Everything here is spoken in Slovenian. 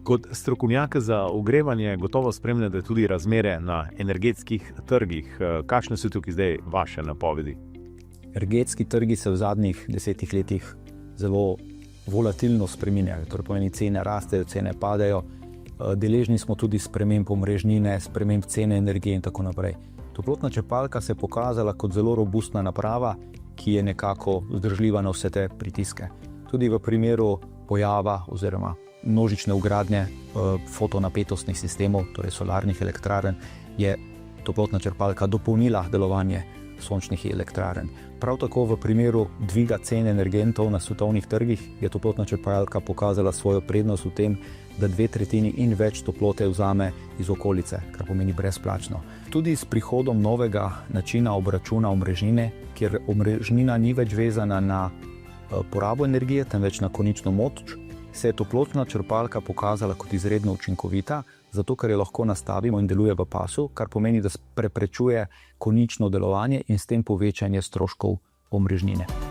Kot strokovnjak za ogrevanje gotovo spremljate tudi razmere na energetskih trgih. Kakšne so tukaj zdaj vaše napovedi? Energetski trgi se v zadnjih 10 letih zelo volatilno spreminjajo, torej pomeni cene rastejo, cene padajo. Deležni smo tudi sprememb omrežnine, sprememb cene energije in tako naprej. Toplotna črpalka se je pokazala kot zelo robustna naprava, ki je nekako vzdržljiva na vse te pritiske. Tudi v primeru pojava oziroma množične vgradnje fotonapetostnih sistemov, torej solarnih elektrarn, je toplotna črpalka dopolnila delovanje sončnih elektrarn. Prav tako v primeru dviga cen energentov na svetovnih trgih je toplotna črpalka pokazala svojo prednost v tem, da 2/3 in več toplote vzame iz okolice, kar pomeni brezplačno. Tudi s prihodom novega načina obračuna omrežnine, kjer omrežnina ni več vezana na porabo energije, temveč na konično moč, se je toplotna črpalka pokazala kot izredno učinkovita, zato ker jo lahko nastavimo in deluje v pasu, kar pomeni, da preprečuje konično delovanje in s tem povečanje stroškov omrežnine.